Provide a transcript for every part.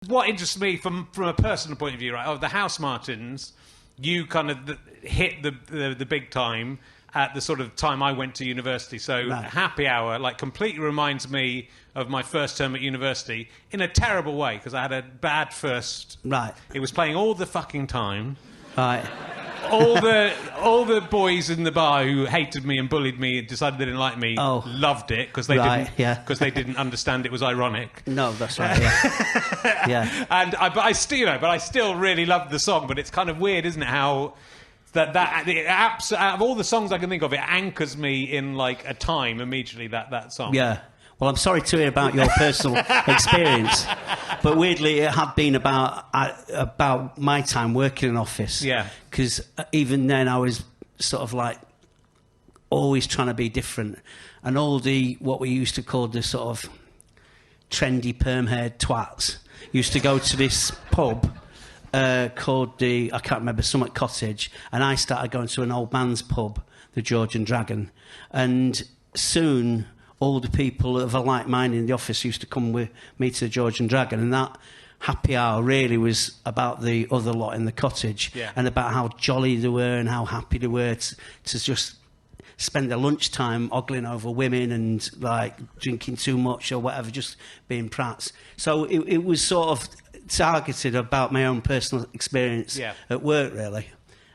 what interests me from a personal point of view, right? Of the House Martins, you kind of hit the big time at the sort of time I went to university. So Happy Hour, like, completely reminds me of my first term at university in a terrible way, because I had a bad first. Right. It was playing all the fucking time. Right. All the boys in the bar who hated me and bullied me and decided they didn't like me loved it because they didn't understand it was ironic. No, that's right. Yeah. Yeah. But I still really loved the song. But it's kind of weird, isn't it? How out of all the songs I can think of, it anchors me in like a time immediately. That song. Yeah. Well, I'm sorry to hear about your personal experience, but weirdly, it had been about my time working in an office. Yeah. Because even then, I was sort of like always trying to be different, and all what we used to call the sort of trendy perm-haired twats used to go to this pub called I can't remember, Summit Cottage, and I started going to an old man's pub, the George and Dragon, and soon all the people of a like mind in the office used to come with me to the George and Dragon, and that Happy Hour really was about the other lot in the cottage, and about how jolly they were and how happy they were to just spend their lunchtime ogling over women and like drinking too much or whatever, just being prats. So it was sort of targeted about my own personal experience at work, really.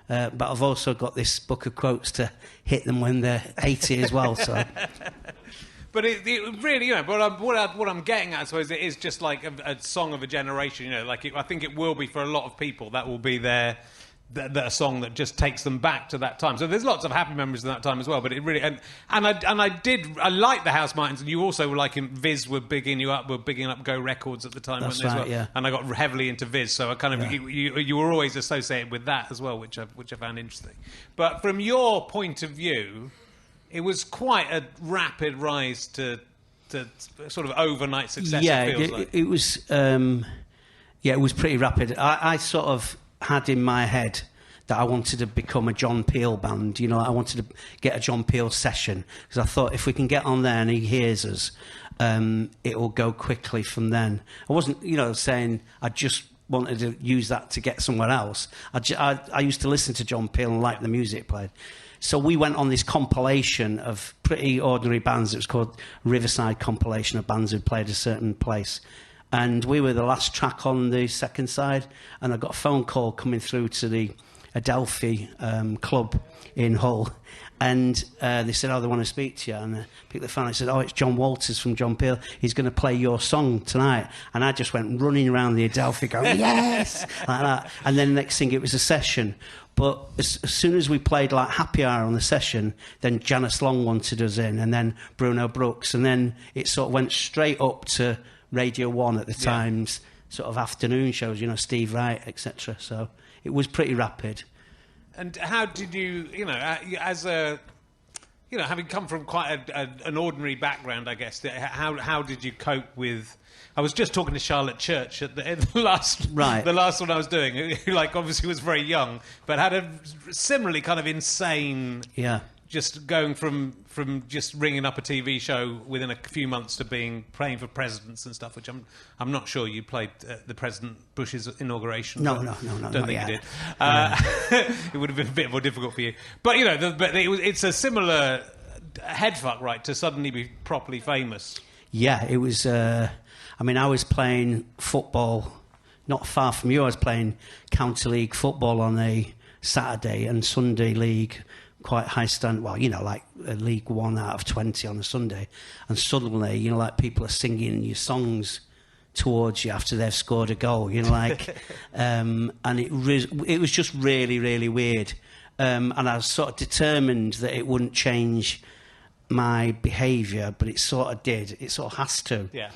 But I've also got this book of quotes to hit them when they're 80 as well, so... But it really, you know, what I'm getting at, I suppose, it is just like a song of a generation, you know, like I think it will be for a lot of people, that will be a song that just takes them back to that time. So there's lots of happy memories of that time as well, but it really, and I like the House Martins, and you also were like, Viz were bigging up Go Records at the time, that's weren't they, right, as well? Yeah. And I got heavily into Viz, so I kind of, you were always associated with that as well, which I found interesting. But from your point of view, it was quite a rapid rise to sort of overnight success. It was. It was pretty rapid. I sort of had in my head that I wanted to become a John Peel band. You know, I wanted to get a John Peel session because I thought if we can get on there and he hears us, it will go quickly from then. I wasn't, saying I just wanted to use that to get somewhere else. I used to listen to John Peel and like the music played. So we went on this compilation of pretty ordinary bands. It was called Riverside Compilation of bands who played a certain place. And we were the last track on the second side. And I got a phone call coming through to the Adelphi club in Hull. And they said, they want to speak to you. And I picked the phone and I said, it's John Walters from John Peel. He's going to play your song tonight. And I just went running around the Adelphi going, yes! Like that. And then the next thing, it was a session. But as soon as we played like Happy Hour on the session, then Janice Long wanted us in, and then Bruno Brooks, and then it sort of went straight up to Radio 1 at the time's sort of afternoon shows, Steve Wright, etc. So it was pretty rapid. And how did you, as a, having come from quite an ordinary background, I guess, how did you cope with... I was just talking to Charlotte Church at the last one I was doing, who obviously was very young, but had a similarly kind of insane... Yeah. Just going from just ringing up a TV show within a few months to praying for presidents and stuff, which I'm not sure you played the President Bush's inauguration. No. Don't think you did. It would have been a bit more difficult for you. But it's a similar headfuck, right, to suddenly be properly famous. Yeah, it was. I was playing football not far from you. I was playing county league football on a Saturday and Sunday league. Quite high stand, like a League 1 out of 20 on a Sunday, and suddenly, people are singing your songs towards you after they've scored a goal, and it was just really, really weird, and I was sort of determined that it wouldn't change my behaviour, but it sort of did. It sort of has to. Yeah.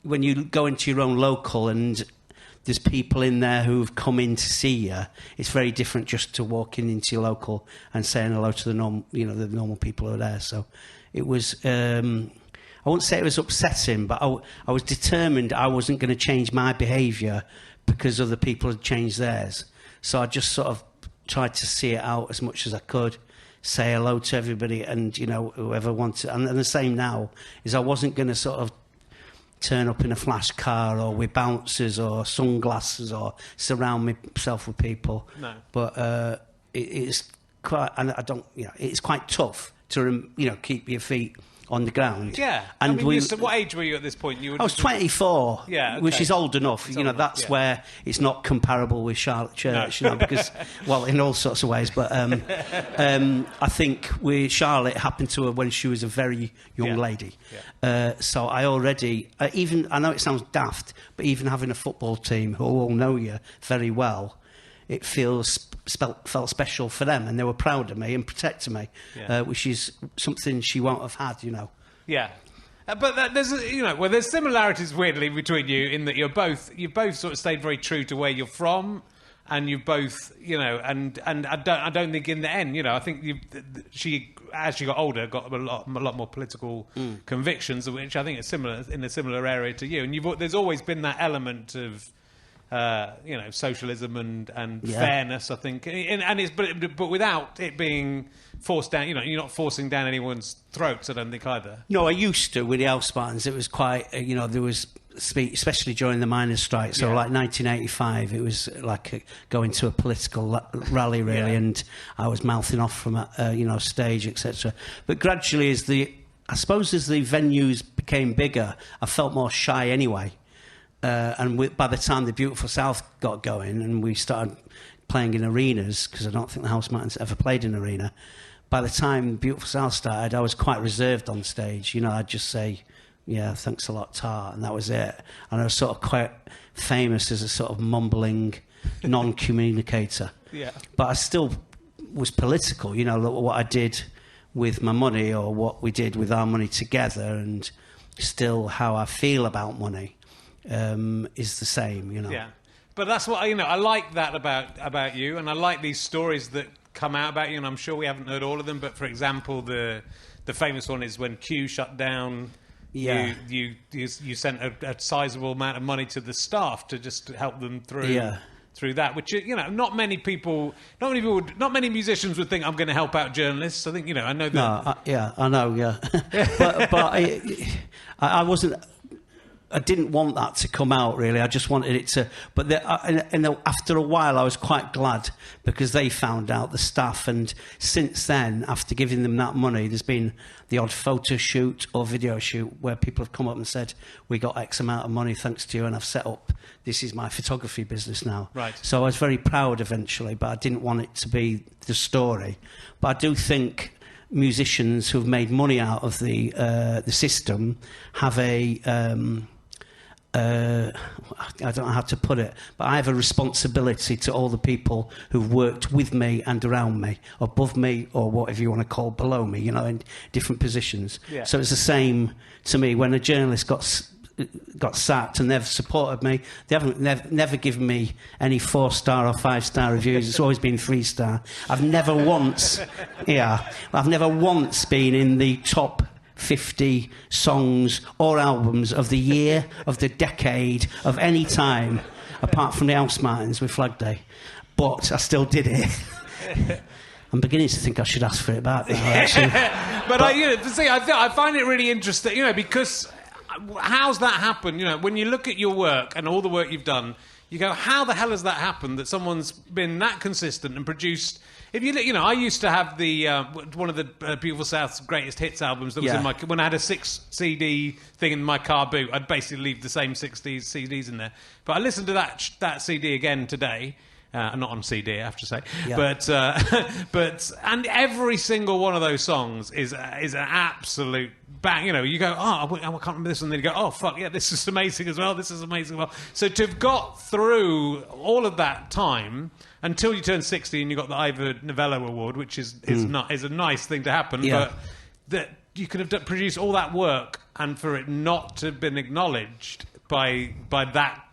When you go into your own local and there's people in there who've come in to see you, it's very different just to walking into your local and saying hello to the normal people who are there. So it was, I wouldn't say it was upsetting, but I was determined I wasn't going to change my behaviour because other people had changed theirs. So I just sort of tried to see it out as much as I could, say hello to everybody and, whoever wanted. And the same now is I wasn't going to sort of turn up in a flash car or with bouncers or sunglasses or surround myself with people. No. But it's quite, and I don't, it's quite tough to, keep your feet on the ground. Yeah. And what age were you at this point? I was 24, yeah, okay. which is old enough. That's where it's not comparable with Charlotte Church, because, well, in all sorts of ways. But I think with Charlotte, it happened to her when she was a very young lady. Yeah. So I already, I know it sounds daft, but even having a football team who all know you very well, it felt special for them, and they were proud of me and protected me, which is something she won't have had, Yeah, but there's similarities weirdly between you in that you've both sort of stayed very true to where you're from, and you've both, and I don't think in the end, I think she, as she got older, got a lot more political convictions, which I think is in a similar area to you, and there's always been that element of. Socialism and fairness, I think, and it's but without it being forced down. You're not forcing down anyone's throats. I don't think either. No, I used to with the Housemartins. It was quite, there was especially during the miners' strike. So like 1985, it was like going to a political rally really, and I was mouthing off from a stage, etc. But gradually, as the venues became bigger, I felt more shy anyway. And by the time the Beautiful South got going and we started playing in arenas, because I don't think the Housemartins ever played in an arena, by the time Beautiful South started, I was quite reserved on stage. I'd just say, yeah, thanks a lot, Tar, and that was it. And I was sort of quite famous as a sort of mumbling non-communicator. Yeah. But I still was political, what I did with my money or what we did with our money together, and still how I feel about money. Is the same, Yeah, but that's what I like that about you, and I like these stories that come out about you. And I'm sure we haven't heard all of them, but for example, the famous one is when Q shut down. Yeah, you sent a sizable amount of money to the staff to just help them through. Yeah. Through that, which not many musicians would think I'm going to help out journalists. I think I know that. No, I know. Yeah, but I wasn't. I didn't want that to come out, really. I just wanted it to... But after a while, I was quite glad because they found out, the staff, and since then, after giving them that money, there's been the odd photo shoot or video shoot where people have come up and said, we got X amount of money thanks to you, and I've set up... This is my photography business now. Right. So I was very proud eventually, but I didn't want it to be the story. But I do think... musicians who've made money out of the system have I don't know how to put it, but I have a responsibility to all the people who've worked with me and around me, above me, or whatever you want to call below me, in different positions. Yeah. So it's the same to me when a journalist got sacked and they've supported me. They haven't never given me any 4-star or 5-star reviews. It's always been 3-star. I've never once been in the top 50 songs or albums of the year, of the decade, of any time, apart from the Housemartins with Flag Day. But I still did it. I'm beginning to think I should ask for it back now, actually. but I find it really interesting, because how's that happen? When you look at your work and all the work you've done, you go, how the hell has that happened that someone's been that consistent and produced... If you I used to have the one of the Beautiful South's greatest hits albums that was in when I had a 6-CD thing in my car boot. I'd basically leave the same 6 CDs in there. But I listened to that CD again today. Not on CD, I have to say. Yeah. But every single one of those songs is an absolute bang. You go, I can't remember this, and then you go, oh fuck yeah, this is amazing as well. This is amazing as well. So to have got through all of that time until you turn 60 and you got the Ivor Novello Award, which is a nice thing to happen, but that you could have produced all that work and for it not to have been acknowledged by that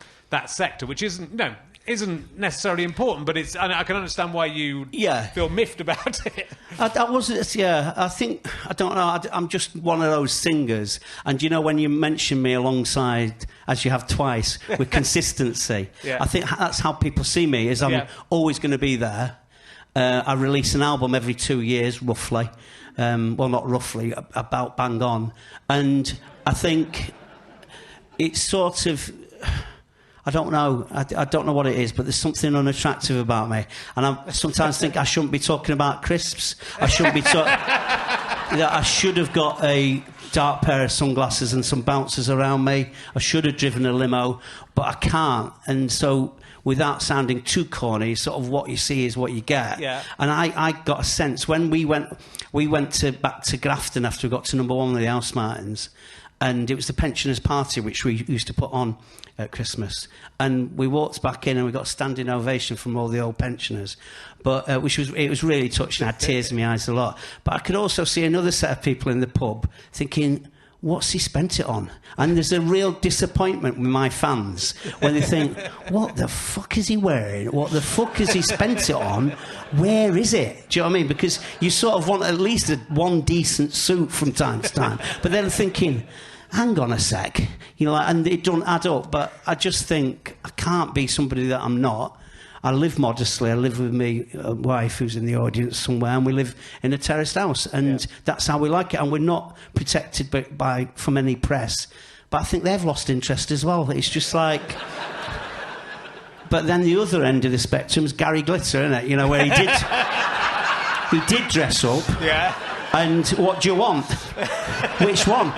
sector, which isn't necessarily important, but I can understand why you feel miffed about it. That wasn't, I think, I don't know, I'm just one of those singers, and when you mention me alongside, as you have twice, with consistency, I think that's how people see me, is I'm always going to be there. I release an album every 2 years, roughly. Well, not roughly, about bang on. And I think... it's sort of... I don't know. I don't know what it is, but there's something unattractive about me. And I sometimes think I shouldn't be talking about crisps. I shouldn't be talking... I should have got a dark pair of sunglasses and some bouncers around me. I should have driven a limo, but I can't. And so, without sounding too corny, sort of what you see is what you get. Yeah. And I got a sense when we went back to Grafton after we got to number 1 with the House Martins, and it was the pensioners' party which we used to put on at Christmas, and we walked back in and we got a standing ovation from all the old pensioners, but it was really touching. I had tears in my eyes a lot, but I could also see another set of people in the pub thinking, what's he spent it on? And there's a real disappointment with my fans when they think, what the fuck is he wearing? What the fuck has he spent it on? Where is it? Do you know what I mean? Because you sort of want at least one decent suit from time to time, but then thinking, hang on a sec, you know, and it don't add up. But I just think I can't be somebody that I'm not. I live modestly. I live with my wife, who's in the audience somewhere, and we live in a terraced house, and that's how we like it. And we're not protected from any press. But I think they've lost interest as well. It's just like... But then the other end of the spectrum is Gary Glitter, isn't it? You know, where he did dress up. Yeah. And what do you want? Which one?